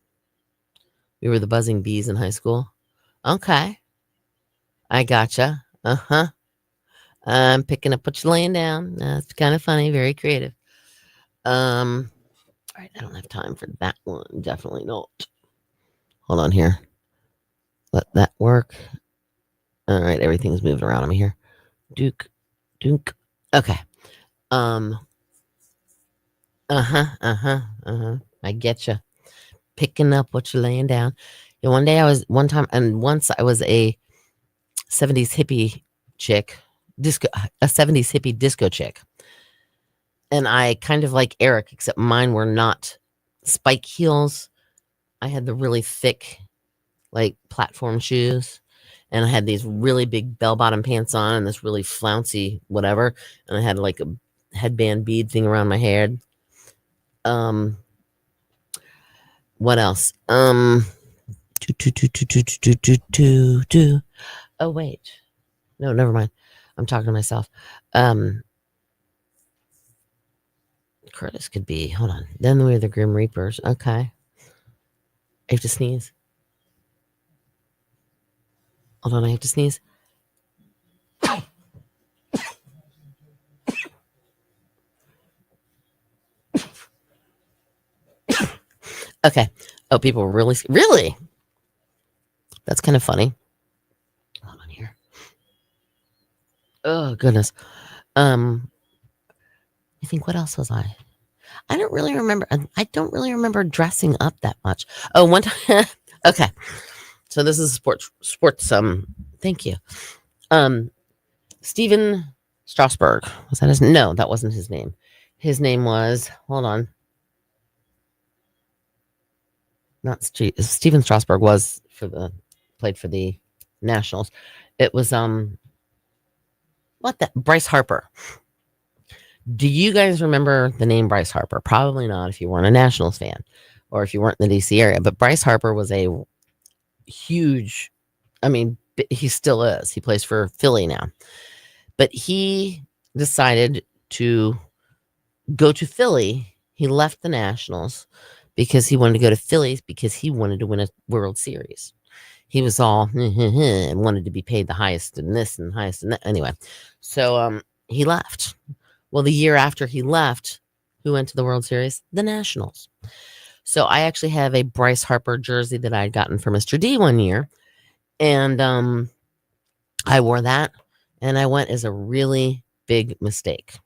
[SPEAKER 1] We were the buzzing bees in high school. Okay. I gotcha. Uh-huh. I'm picking up what you're laying down. That's kind of funny. Very creative. All right. I don't have time for that one. Definitely not. Hold on here. Let that work. All right. Everything's moving around on me here. Dunk. Okay. I get you. Picking up what you're laying down. And once I was a 70s hippie chick, a 70s hippie disco chick. And I kind of like Eric, except mine were not spike heels. I had the really thick, like platform shoes. And I had these really big bell-bottom pants on and this really flouncy whatever. And I had like a headband bead thing around my head. What else? Oh wait. No, never mind. I'm talking to myself. Curtis could be. Hold on. Then we were the Grim Reapers. Okay. I have to sneeze. Hold on, I have to sneeze. Okay. Oh, people were really? That's kind of funny. Hold on here. Oh, goodness. I think what else was I? I don't really remember. I don't really remember dressing up that much. Oh, one time. Okay, so this is sports. Thank you. Um, Steven Strasberg, was that his? No, that wasn't his name. His name was. Hold on. Not Steven Strasberg was played for the Nationals. It was what the Bryce Harper. Do you guys remember the name Bryce Harper? Probably not if you weren't a Nationals fan or if you weren't in the DC area. But Bryce Harper was a huge, I mean, he still is. He plays for Philly now. But he decided to go to Philly. He left the Nationals because he wanted to go to Philly because he wanted to win a World Series. He was all and wanted to be paid the highest in this and highest in that. Anyway, so he left. Well, the year after he left, who went to the World Series? The Nationals. So I actually have a Bryce Harper jersey that I had gotten from Mr. D one year. And I wore that and I went as a really big mistake.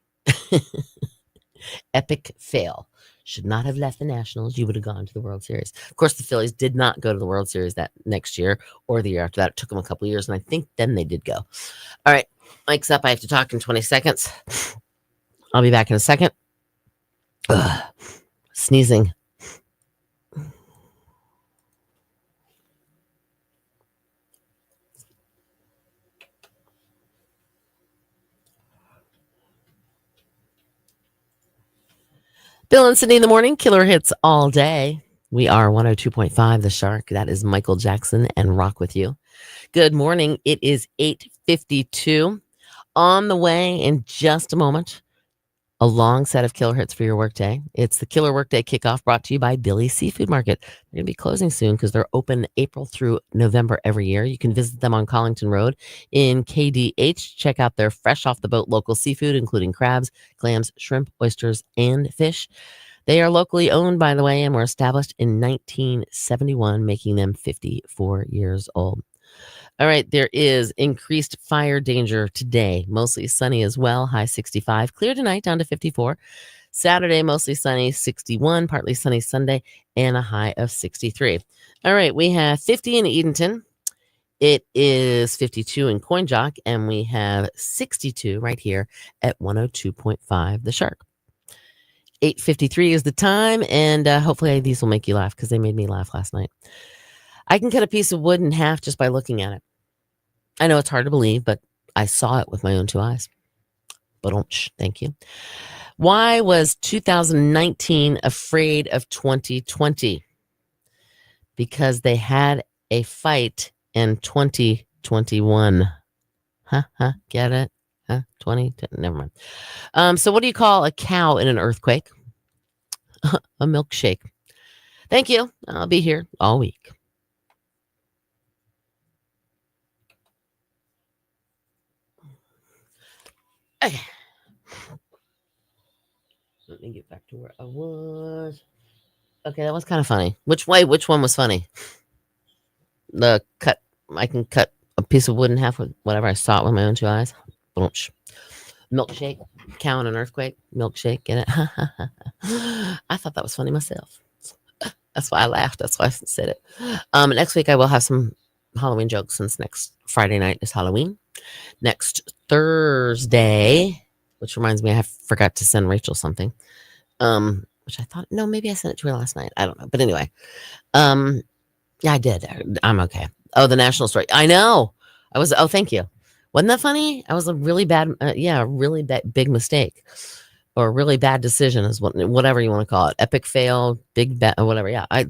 [SPEAKER 1] Epic fail. Should not have left the Nationals. You would have gone to the World Series. Of course, the Phillies did not go to the World Series that next year or the year after that. It took them a couple of years, and I think then they did go. All right, mic's up. I have to talk in 20 seconds. I'll be back in a second. Ugh. Sneezing. Bill and Cindy in the morning. Killer hits all day. We are 102.5 The Shark. That is Michael Jackson and Rock With You. Good morning. It is 8:52. On the way in just a moment. A long set of killer hits for your workday. It's the Killer Workday Kickoff brought to you by Billy's Seafood Market. They're going to be closing soon because they're open April through November every year. You can visit them on Collington Road in KDH. Check out their fresh off the boat local seafood, including crabs, clams, shrimp, oysters, and fish. They are locally owned, by the way, and were established in 1971, making them 54 years old. All right, there is increased fire danger today. Mostly sunny as well, high 65. Clear tonight, down to 54. Saturday, mostly sunny, 61. Partly sunny Sunday, and a high of 63. All right, we have 50 in Edenton. It is 52 in Coin Jock, and we have 62 right here at 102.5 The Shark. 8:53 is the time, and hopefully these will make you laugh because they made me laugh last night. I can cut a piece of wood in half just by looking at it. I know it's hard to believe, but I saw it with my own two eyes. Thank you. Why was 2019 afraid of 2020? Because they had a fight in 2021. Get it? 20? Never mind. So what do you call a cow in an earthquake? A milkshake. Thank you. I'll be here all week. Okay. Let me get back to where I was. Okay, that was kind of funny. Which one was funny? The cut. I can cut a piece of wood in half with whatever I saw it with my own two eyes. Milkshake. Cow in an earthquake. Milkshake. Get it? I thought that was funny myself. That's why I laughed. That's why I said it. Next week I will have some Halloween jokes since next Friday night is Halloween. Next Thursday, which reminds me I forgot to send Rachel something. Which I thought, no, maybe I sent it to her last night. I don't know. But anyway, yeah, I did. I'm okay. Oh, the national story. I know. Thank you. Wasn't that funny? I was a really bad, really big mistake or a really bad decision is whatever you want to call it. Epic fail, big bet, or whatever. Yeah, I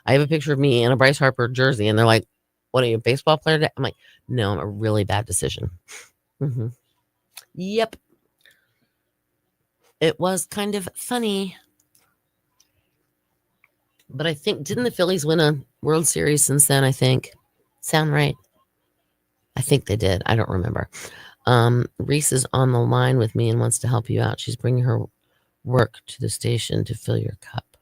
[SPEAKER 1] have a picture of me in a Bryce Harper jersey and they're like, what are you, a baseball player? I'm like, no, I'm a really bad decision. Mm-hmm. Yep. It was kind of funny. But I think, didn't the Phillies win a World Series since then, I think? Sound right? I think they did. I don't remember. Reese is on the line with me and wants to help you out. She's bringing her work to the station to fill your cup.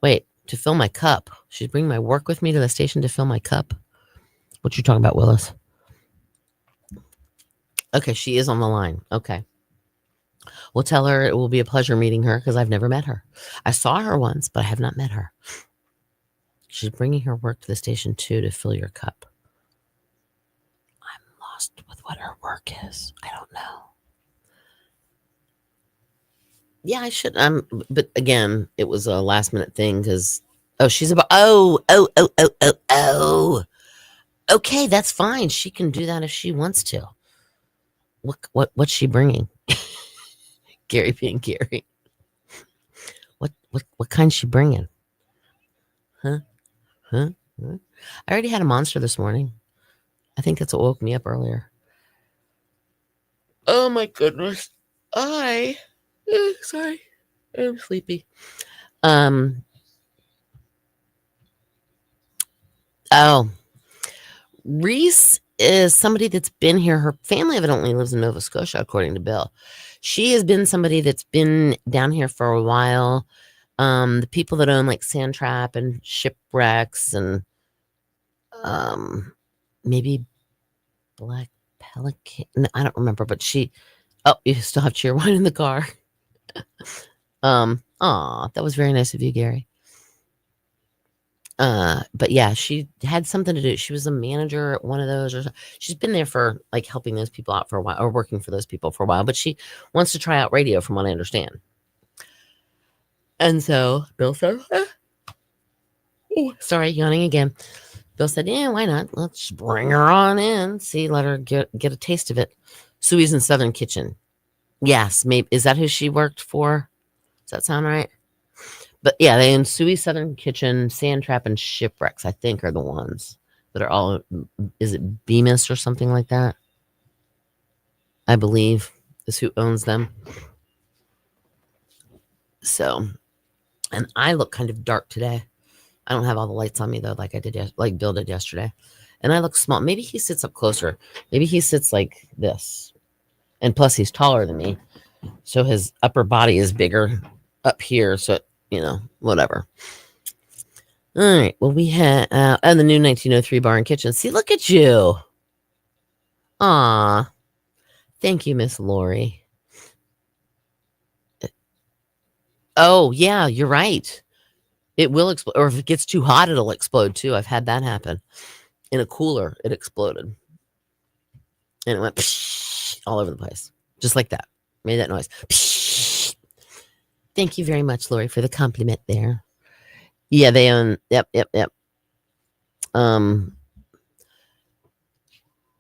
[SPEAKER 1] Wait, to fill my cup? She's bringing my work with me to the station to fill my cup? What you talking about, Willis? Okay, she is on the line. Okay. We'll tell her it will be a pleasure meeting her because I've never met her. I saw her once, but I have not met her. She's bringing her work to the station too to fill your cup. I'm lost with what her work is. I don't know. Yeah, I should. But again, it was a last minute thing because she's about. Oh. Okay, that's fine. She can do that if she wants to. What's she bringing? Gary being Gary. What kind's she bringing? Huh? I already had a monster this morning. I think that's what woke me up earlier. Oh my goodness. Sorry. I'm sleepy. Reese is somebody that's been here. Her family evidently lives in Nova Scotia, according to Bill. She has been somebody that's been down here for a while. The people that own like Sand Trap and Shipwrecks and maybe Black Pelican. No, I don't remember, but you still have Cheerwine in the car. That was very nice of you, Gary. But yeah, she had something to do. She was a manager at one of those, or she's been there for like helping those people out for a while, or working for those people for a while. But she wants to try out radio, from what I understand. And so Bill said, sorry, yawning again. Bill said, yeah, why not? Let's bring her on in. See, let her get a taste of it. Suey's in Southern Kitchen. Yes, maybe. Is that who she worked for? Does that sound right? But yeah, they own Suey's Southern Kitchen, Sand Trap, and Shipwrecks, I think, are the ones that are all. Is it Bemis or something like that? I believe is who owns them. So, and I look kind of dark today. I don't have all the lights on me though, like I did, like Bill did yesterday. And I look small. Maybe he sits up closer. Maybe he sits like this. And plus, he's taller than me, so his upper body is bigger up here. So whatever. All right. Well, we had and the new 1903 bar and kitchen. See, look at you. Aw. Thank you, Miss Lori. Oh, yeah, you're right. It will explode. Or if it gets too hot, it'll explode too. I've had that happen. In a cooler, it exploded. And it went all over the place. Just like that. Made that noise. Thank you very much, Lori, for the compliment there. Yeah, they own. Yep.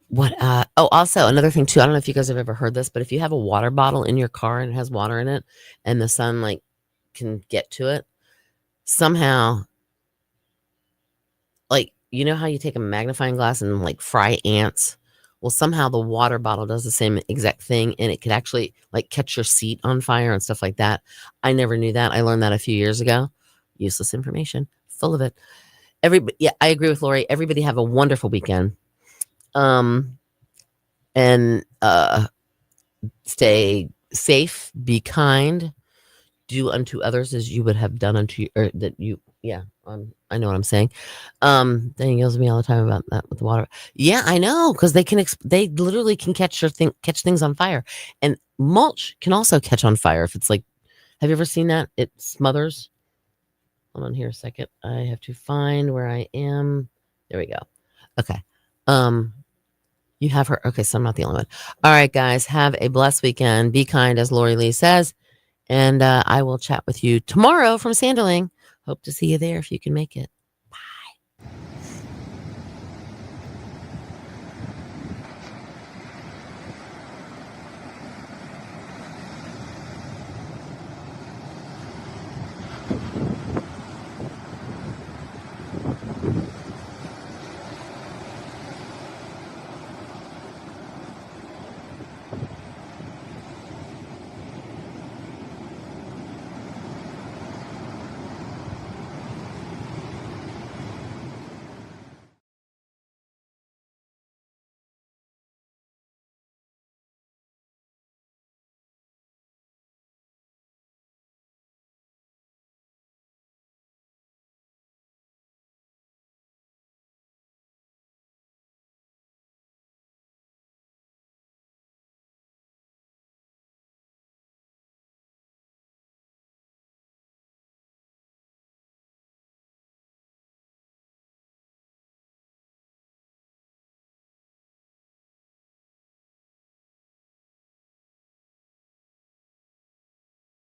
[SPEAKER 1] What? Also another thing too. I don't know if you guys have ever heard this, but if you have a water bottle in your car and it has water in it, and the sun like can get to it, somehow, like how you take a magnifying glass and like fry ants. Well, somehow the water bottle does the same exact thing, and it could actually like catch your seat on fire and stuff like that. I never knew that. I learned that a few years ago. Useless information, full of it. Yeah, I agree with Lori. Everybody have a wonderful weekend. And stay safe, be kind, do unto others as you would have done unto you, or that you. Yeah, I know what I'm saying. Then he yells at me all the time about that with the water. Yeah, I know, because they literally can catch things on fire, and mulch can also catch on fire if it's like. Have you ever seen that? It smothers. Hold on here a second. I have to find where I am. There we go. Okay. You have her. Okay, so I'm not the only one. All right, guys. Have a blessed weekend. Be kind, as Lori Lee says. And I will chat with you tomorrow from Sanderling. Hope to see you there if you can make it.